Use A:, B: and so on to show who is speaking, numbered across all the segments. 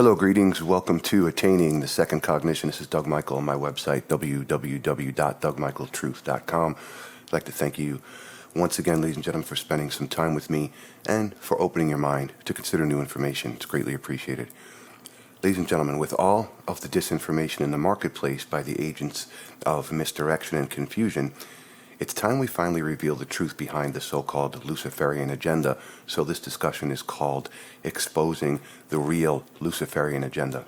A: Hello, greetings. Welcome to Attaining the Second Cognition. This is Doug Michael on my website, www.dougmichaeltruth.com. I'd like to thank you once again, ladies and gentlemen, for spending some time with me and for opening your mind to consider new information. It's greatly appreciated. Ladies and gentlemen, with all of the disinformation in the marketplace by the agents of misdirection and confusion, it's time we finally reveal the truth behind the so-called Luciferian agenda. So this discussion is called Exposing the Real Luciferian Agenda.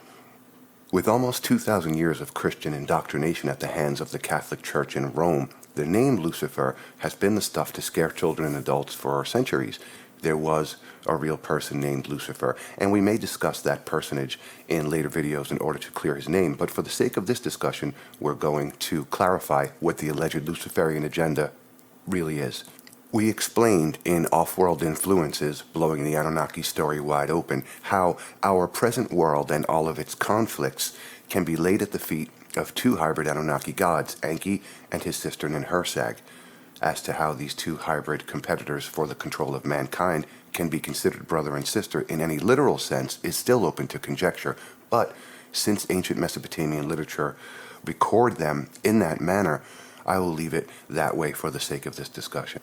A: With almost 2,000 years of Christian indoctrination at the hands of the Catholic Church in Rome, the name Lucifer has been the stuff to scare children and adults for centuries. There was a real person named Lucifer, and we may discuss that personage in later videos in order to clear his name, but for the sake of this discussion, we're going to clarify what the alleged Luciferian agenda really is. We explained in Off-World Influences, Blowing the Anunnaki Story Wide Open, how our present world and all of its conflicts can be laid at the feet of two hybrid Anunnaki gods, Enki and his sister Ninhursag. As to how these two hybrid competitors for the control of mankind can be considered brother and sister in any literal sense is still open to conjecture, but since ancient Mesopotamian literature record them in that manner, I will leave it that way for the sake of this discussion.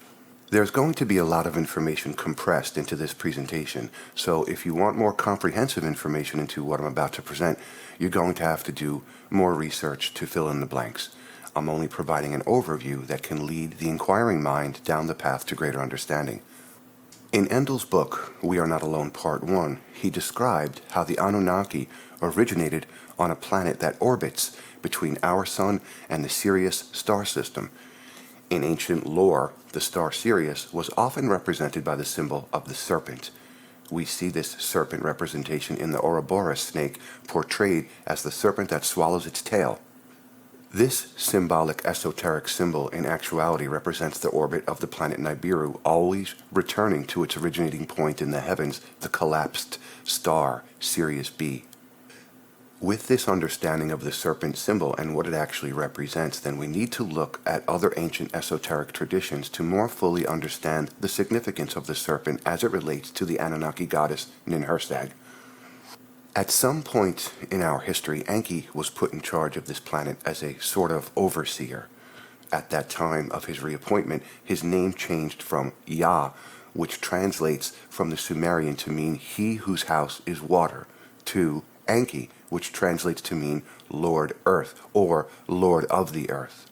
A: There's going to be a lot of information compressed into this presentation, so if you want more comprehensive information into what I'm about to present, you're going to have to do more research to fill in the blanks. I'm only providing an overview that can lead the inquiring mind down the path to greater understanding. In Endall's book, We Are Not Alone Part 1, he described how the Anunnaki originated on a planet that orbits between our sun and the Sirius star system. In ancient lore, the star Sirius was often represented by the symbol of the serpent. We see this serpent representation in the Ouroboros snake portrayed as the serpent that swallows its tail. This symbolic esoteric symbol in actuality represents the orbit of the planet Nibiru, always returning to its originating point in the heavens, the collapsed star Sirius B. With this understanding of the serpent symbol and what it actually represents, then we need to look at other ancient esoteric traditions to more fully understand the significance of the serpent as it relates to the Anunnaki goddess Ninhursag. At some point in our history, Enki was put in charge of this planet as a sort of overseer. At that time of his reappointment, his name changed from Yah, which translates from the Sumerian to mean he whose house is water, to Enki, which translates to mean Lord Earth or Lord of the Earth.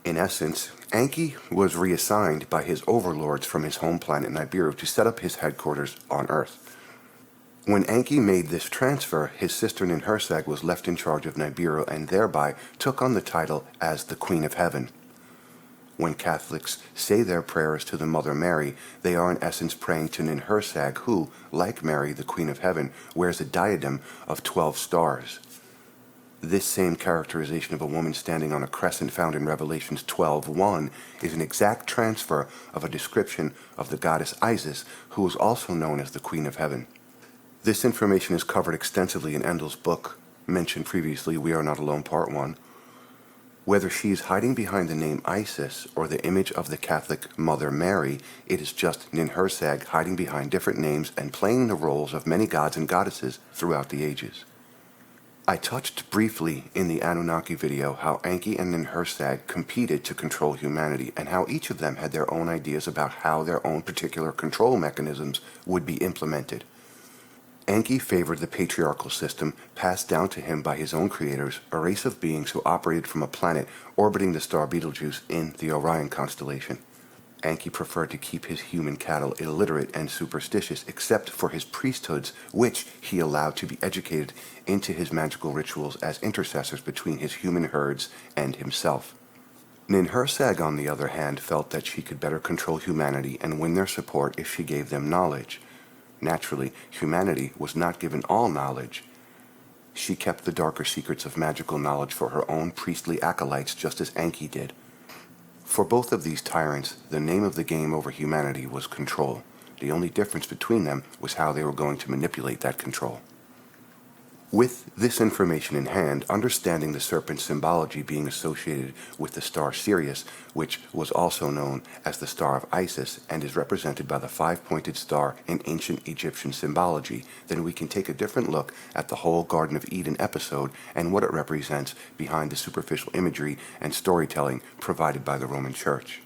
A: In essence, Enki was reassigned by his overlords from his home planet Nibiru to set up his headquarters on Earth. When Enki made this transfer, his sister Ninhursag was left in charge of Nibiru and thereby took on the title as the Queen of Heaven. When Catholics say their prayers to the Mother Mary, they are in essence praying to Ninhursag who, like Mary, the Queen of Heaven, wears a diadem of 12 stars. This same characterization of a woman standing on a crescent found in Revelations 12:1 is an exact transfer of a description of the goddess Isis, who is also known as the Queen of Heaven. This information is covered extensively in Endall's book, mentioned previously, We Are Not Alone Part 1. Whether she is hiding behind the name Isis or the image of the Catholic Mother Mary, it is just Ninhursag hiding behind different names and playing the roles of many gods and goddesses throughout the ages. I touched briefly in the Anunnaki video how Enki and Ninhursag competed to control humanity and how each of them had their own ideas about how their own particular control mechanisms would be implemented. Enki favored the patriarchal system passed down to him by his own creators, a race of beings who operated from a planet orbiting the star Betelgeuse in the Orion constellation. Enki preferred to keep his human cattle illiterate and superstitious except for his priesthoods, which he allowed to be educated into his magical rituals as intercessors between his human herds and himself. Ninhursag, on the other hand, felt that she could better control humanity and win their support if she gave them knowledge. Naturally, humanity was not given all knowledge. She kept the darker secrets of magical knowledge for her own priestly acolytes, just as Enki did. For both of these tyrants, the name of the game over humanity was control. The only difference between them was how they were going to manipulate that control. With this information in hand, understanding the serpent's symbology being associated with the star Sirius, which was also known as the Star of Isis and is represented by the five-pointed star in ancient Egyptian symbology, then we can take a different look at the whole Garden of Eden episode and what it represents behind the superficial imagery and storytelling provided by the Roman Church.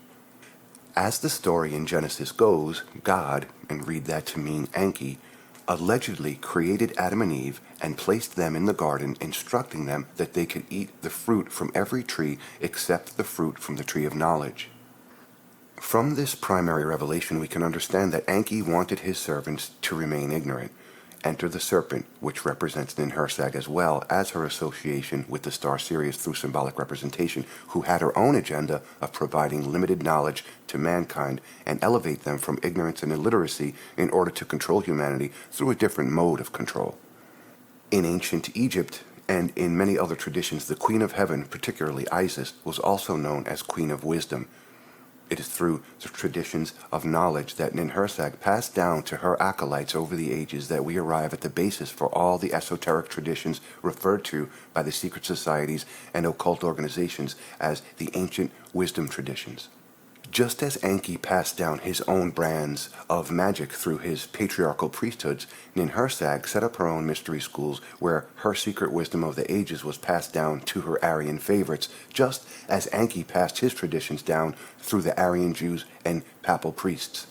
A: As the story in Genesis goes, God, and read that to mean Enki, allegedly created Adam and Eve and placed them in the garden, instructing them that they could eat the fruit from every tree except the fruit from the tree of knowledge. From this primary revelation, we can understand that Enki wanted his servants to remain ignorant. Enter the serpent, which represents Ninhursag as well as her association with the star Sirius through symbolic representation, who had her own agenda of providing limited knowledge to mankind and elevate them from ignorance and illiteracy in order to control humanity through a different mode of control. In ancient Egypt and in many other traditions, the Queen of Heaven, particularly Isis, was also known as Queen of Wisdom. It is through the traditions of knowledge that Ninhursag passed down to her acolytes over the ages that we arrive at the basis for all the esoteric traditions referred to by the secret societies and occult organizations as the ancient wisdom traditions. Just as Enki passed down his own brands of magic through his patriarchal priesthoods, Ninhursag set up her own mystery schools where her secret wisdom of the ages was passed down to her Aryan favorites, just as Enki passed his traditions down through the Aryan Jews and papal priests.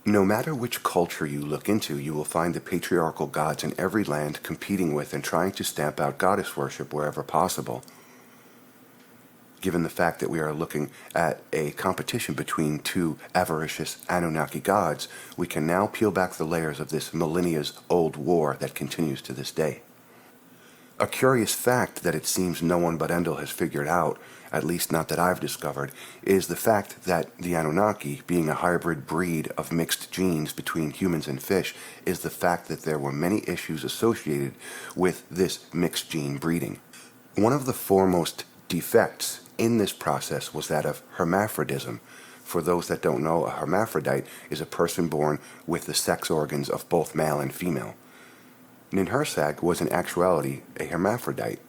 A: No matter which culture you look into, you will find the patriarchal gods in every land competing with and trying to stamp out goddess worship wherever possible. Given the fact that we are looking at a competition between two avaricious Anunnaki gods, we can now peel back the layers of this millennia's-old war that continues to this day. A curious fact that it seems no one but Endall has figured out, at least not that I've discovered, is the fact that the Anunnaki, being a hybrid breed of mixed genes between humans and fish, is the fact that there were many issues associated with this mixed gene breeding. One of the foremost defects in this process was that of hermaphrodism. For those that don't know, a hermaphrodite is a person born with the sex organs of both male and female. Ninhursag was in actuality a hermaphrodite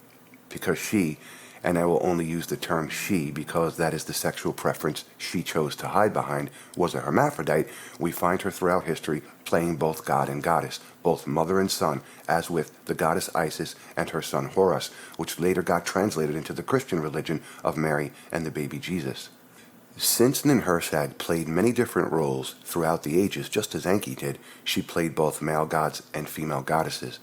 A: because she, and I will only use the term she because that is the sexual preference she chose to hide behind, was a hermaphrodite. We find her throughout history playing both god and goddess, both mother and son, as with the goddess Isis and her son Horus, which later got translated into the Christian religion of Mary and the baby Jesus. Since Ninhursag played many different roles throughout the ages, just as Enki did, she played both male gods and female goddesses.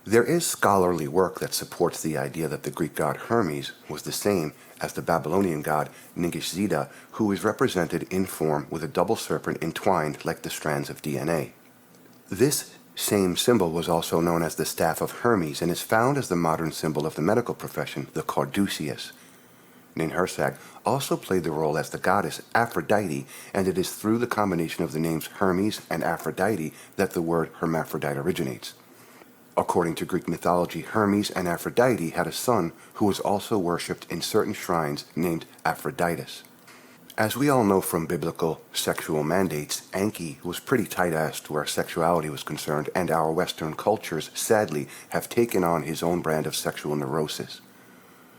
A: There is scholarly work that supports the idea that the Greek god Hermes was the same as the Babylonian god Ningishzida, who is represented in form with a double serpent entwined like the strands of DNA. This same symbol was also known as the Staff of Hermes and is found as the modern symbol of the medical profession, the caduceus. Ninhursag also played the role as the goddess Aphrodite, and it is through the combination of the names Hermes and Aphrodite that the word hermaphrodite originates. According to Greek mythology, Hermes and Aphrodite had a son who was also worshipped in certain shrines named Aphroditus. As we all know from biblical sexual mandates, Enki was pretty tight-assed where sexuality was concerned, and our Western cultures, sadly, have taken on his own brand of sexual neurosis.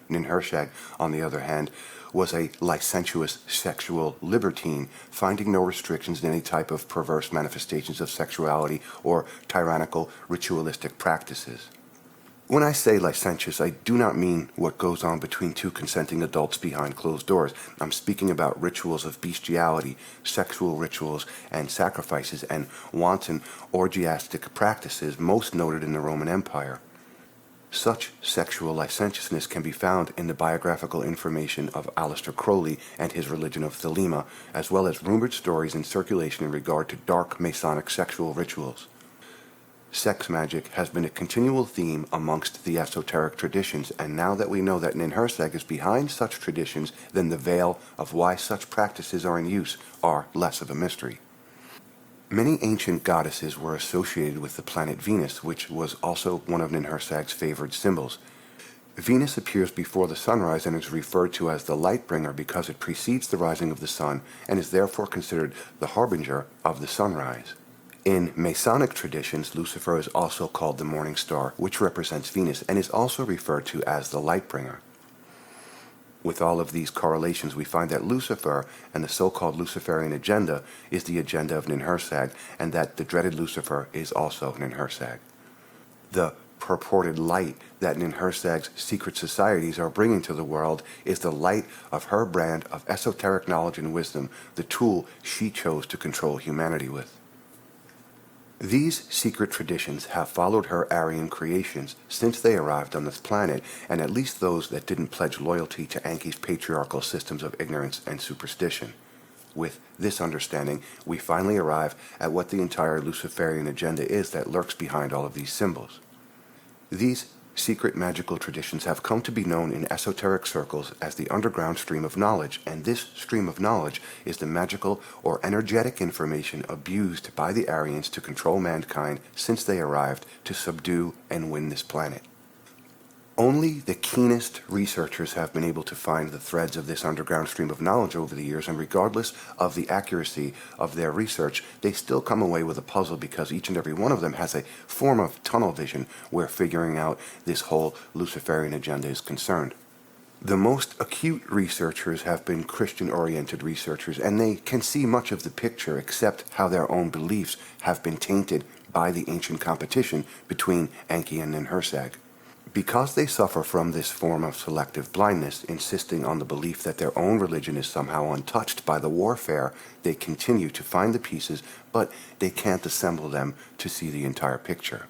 A: Ninhursag, on the other hand, was a licentious sexual libertine, finding no restrictions in any type of perverse manifestations of sexuality or tyrannical ritualistic practices. When I say licentious, I do not mean what goes on between two consenting adults behind closed doors. I'm speaking about rituals of bestiality, sexual rituals and sacrifices, and wanton orgiastic practices most noted in the Roman Empire. Such sexual licentiousness can be found in the biographical information of Aleister Crowley and his religion of Thelema, as well as rumored stories in circulation in regard to dark Masonic sexual rituals. Sex magic has been a continual theme amongst the esoteric traditions, and now that we know that Ninhursag is behind such traditions, then the veil of why such practices are in use are less of a mystery. Many ancient goddesses were associated with the planet Venus, which was also one of Ninhursag's favored symbols. Venus appears before the sunrise and is referred to as the light bringer because it precedes the rising of the sun and is therefore considered the harbinger of the sunrise. In Masonic traditions, Lucifer is also called the morning star, which represents Venus, and is also referred to as the light bringer. With all of these correlations, we find that Lucifer and the so-called Luciferian agenda is the agenda of Ninhursag, and that the dreaded Lucifer is also Ninhursag. The purported light that Ninhursag's secret societies are bringing to the world is the light of her brand of esoteric knowledge and wisdom, the tool she chose to control humanity with. These secret traditions have followed her Aryan creations since they arrived on this planet, and at least those that didn't pledge loyalty to Enki's patriarchal systems of ignorance and superstition. With this understanding, we finally arrive at what the entire Luciferian agenda is that lurks behind all of these symbols. These secret magical traditions have come to be known in esoteric circles as the underground stream of knowledge, and this stream of knowledge is the magical or energetic information abused by the Aryans to control mankind since they arrived to subdue and win this planet. Only the keenest researchers have been able to find the threads of this underground stream of knowledge over the years, and regardless of the accuracy of their research, they still come away with a puzzle because each and every one of them has a form of tunnel vision where figuring out this whole Luciferian agenda is concerned. The most acute researchers have been Christian-oriented researchers, and they can see much of the picture except how their own beliefs have been tainted by the ancient competition between Enki and Ninhursag. Because they suffer from this form of selective blindness, insisting on the belief that their own religion is somehow untouched by the warfare, they continue to find the pieces, but they can't assemble them to see the entire picture.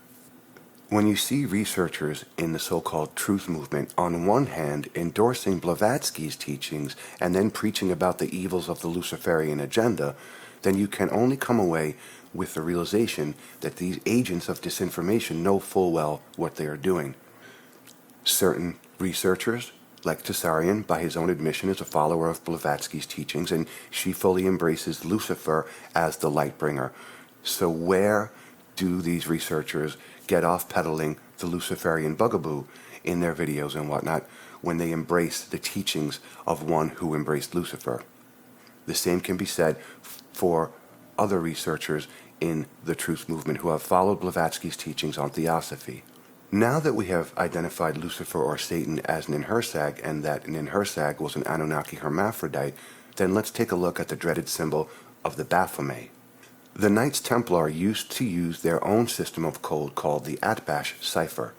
A: When you see researchers in the so-called truth movement on one hand endorsing Blavatsky's teachings and then preaching about the evils of the Luciferian agenda, then you can only come away with the realization that these agents of disinformation know full well what they are doing. Certain researchers, like Tsarian, by his own admission, is a follower of Blavatsky's teachings, and she fully embraces Lucifer as the light bringer. So where do these researchers get off peddling the Luciferian bugaboo in their videos and whatnot when they embrace the teachings of one who embraced Lucifer? The same can be said for other researchers in the truth movement who have followed Blavatsky's teachings on theosophy. Now that we have identified Lucifer or Satan as Ninhursag and that Ninhursag was an Anunnaki hermaphrodite, then let's take a look at the dreaded symbol of the Baphomet. The Knights Templar used to use their own system of code called the Atbash cipher.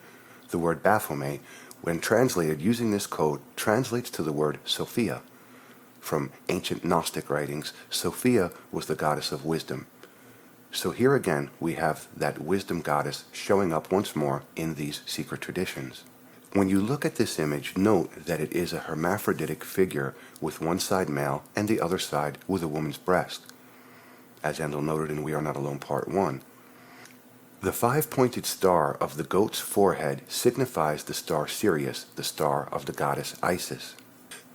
A: The word Baphomet, when translated using this code, translates to the word Sophia. From ancient Gnostic writings, Sophia was the goddess of wisdom. So here again, we have that wisdom goddess showing up once more in these secret traditions. When you look at this image, note that it is a hermaphroditic figure with one side male and the other side with a woman's breast. As Endall noted in We Are Not Alone Part 1, the five-pointed star of the goat's forehead signifies the star Sirius, the star of the goddess Isis.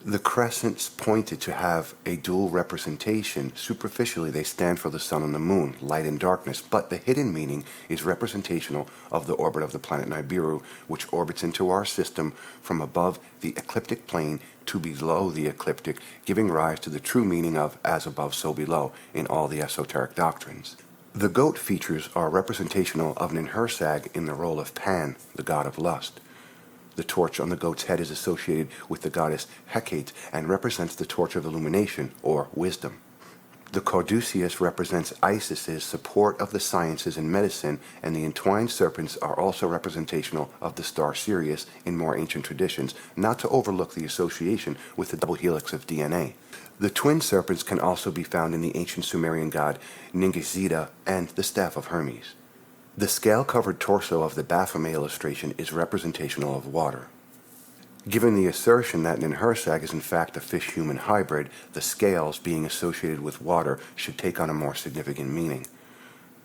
A: The crescents pointed to have a dual representation. Superficially, they stand for the sun and the moon, light and darkness, but the hidden meaning is representational of the orbit of the planet Nibiru, which orbits into our system from above the ecliptic plane to below the ecliptic, giving rise to the true meaning of as above, so below in all the esoteric doctrines. The goat features are representational of Ninhursag in the role of Pan, the god of lust. The torch on the goat's head is associated with the goddess Hecate and represents the torch of illumination, or wisdom. The caduceus represents Isis's support of the sciences and medicine, and the entwined serpents are also representational of the star Sirius in more ancient traditions, not to overlook the association with the double helix of DNA. The twin serpents can also be found in the ancient Sumerian god Ningishzida and the staff of Hermes. The scale-covered torso of the Baphomet illustration is representational of water. Given the assertion that Ninhursag is in fact a fish-human hybrid, the scales being associated with water should take on a more significant meaning.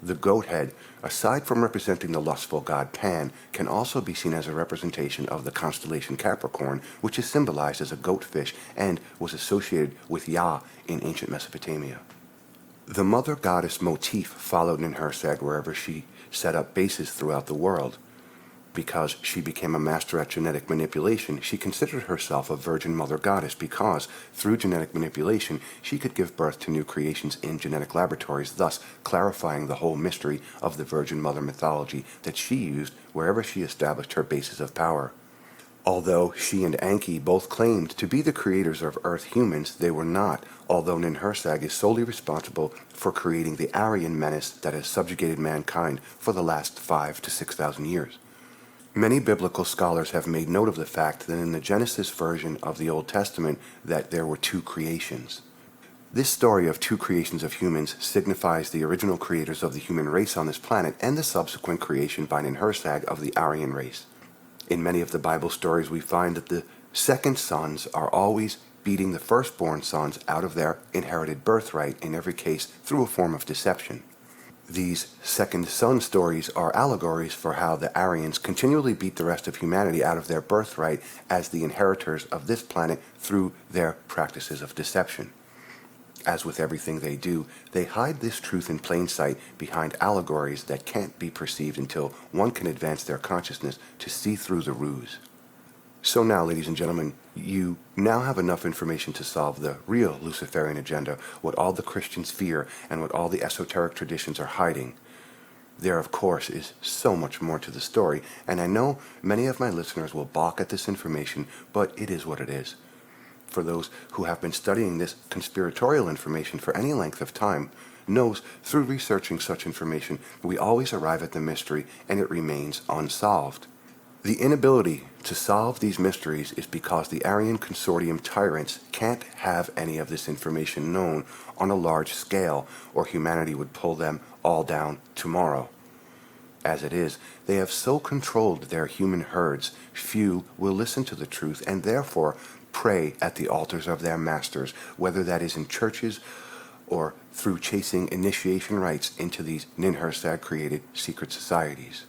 A: The goat head, aside from representing the lustful god Pan, can also be seen as a representation of the constellation Capricorn, which is symbolized as a goatfish and was associated with Yah in ancient Mesopotamia. The mother goddess motif followed Ninhursag wherever she set up bases throughout the world. because she became a master at genetic manipulation, she considered herself a virgin mother goddess because, through genetic manipulation, she could give birth to new creations in genetic laboratories, thus clarifying the whole mystery of the virgin mother mythology that she used wherever she established her bases of power. Although she and Enki both claimed to be the creators of Earth humans, they were not, although Ninhursag is solely responsible for creating the Aryan menace that has subjugated mankind for the last 5,000 to 6,000 years. Many biblical scholars have made note of the fact that in the Genesis version of the Old Testament that there were two creations. This story of two creations of humans signifies the original creators of the human race on this planet and the subsequent creation by Ninhursag of the Aryan race. In many of the Bible stories, we find that the second sons are always beating the firstborn sons out of their inherited birthright, in every case through a form of deception. These second son stories are allegories for how the Aryans continually beat the rest of humanity out of their birthright as the inheritors of this planet through their practices of deception. As with everything they do, they hide this truth in plain sight behind allegories that can't be perceived until one can advance their consciousness to see through the ruse. So now, ladies and gentlemen, you now have enough information to solve the real Luciferian agenda, what all the Christians fear and what all the esoteric traditions are hiding. There, of course, is so much more to the story, and I know many of my listeners will balk at this information, but it is what it is. For those who have been studying this conspiratorial information for any length of time, knows through researching such information we always arrive at the mystery and it remains unsolved. The inability to solve these mysteries is because the Aryan Consortium tyrants can't have any of this information known on a large scale, or humanity would pull them all down tomorrow. As it is, they have so controlled their human herds, few will listen to the truth and therefore pray at the altars of their masters, whether that is in churches or through chasing initiation rites into these Ninhursag-created secret societies.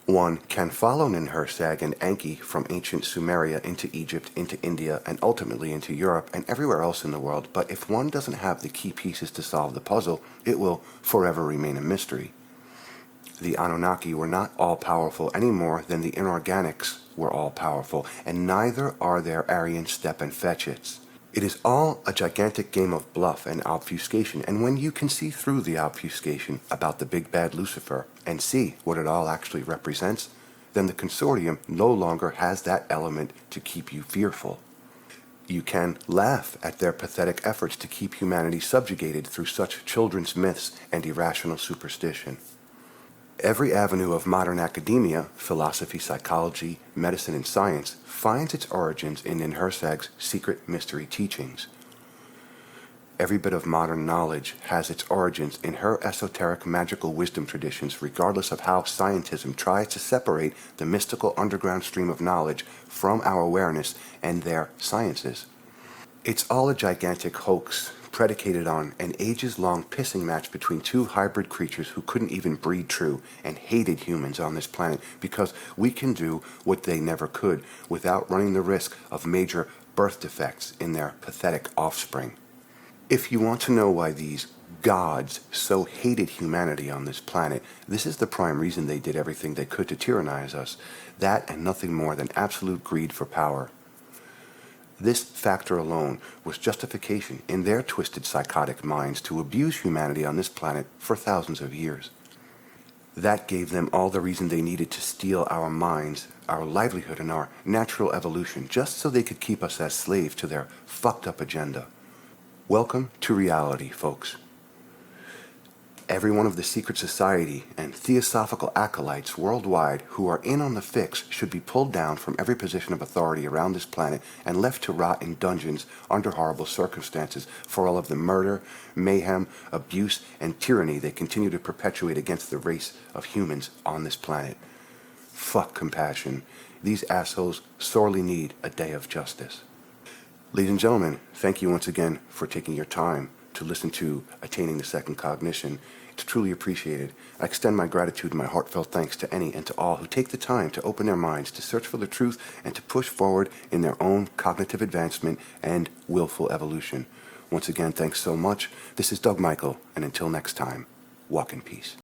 A: One can follow Ninhursag and Enki from ancient Sumeria into Egypt, into India, and ultimately into Europe and everywhere else in the world, but if one doesn't have the key pieces to solve the puzzle, it will forever remain a mystery. The Anunnaki were not all-powerful any more than the inorganics were all-powerful, and neither are their Aryan step and fetch-its. It is all a gigantic game of bluff and obfuscation, and when you can see through the obfuscation about the big bad Lucifer and see what it all actually represents, then the consortium no longer has that element to keep you fearful. You can laugh at their pathetic efforts to keep humanity subjugated through such children's myths and irrational superstition. Every avenue of modern academia, philosophy, psychology, medicine, and science finds its origins in Ninhursag's secret mystery teachings. Every bit of modern knowledge has its origins in her esoteric magical wisdom traditions, regardless of how scientism tries to separate the mystical underground stream of knowledge from our awareness and their sciences. It's all a gigantic hoax predicated on an ages-long pissing match between two hybrid creatures who couldn't even breed true and hated humans on this planet because we can do what they never could without running the risk of major birth defects in their pathetic offspring. If you want to know why these gods so hated humanity on this planet, this is the prime reason they did everything they could to tyrannize us. That and nothing more than absolute greed for power. This factor alone was justification in their twisted psychotic minds to abuse humanity on this planet for thousands of years. That gave them all the reason they needed to steal our minds, our livelihood, and our natural evolution, just so they could keep us as slaves to their fucked up agenda. Welcome to reality, folks. Every one of the secret society and theosophical acolytes worldwide who are in on the fix should be pulled down from every position of authority around this planet and left to rot in dungeons under horrible circumstances for all of the murder, mayhem, abuse, and tyranny they continue to perpetuate against the race of humans on this planet. Fuck compassion. These assholes sorely need a day of justice. Ladies and gentlemen, thank you once again for taking your time to listen to Attaining the Second Cognition. It's truly appreciated. I extend my gratitude and my heartfelt thanks to any and to all who take the time to open their minds to search for the truth and to push forward in their own cognitive advancement and willful evolution. Once again, thanks so much. This is Doug Michael, and until next time, walk in peace.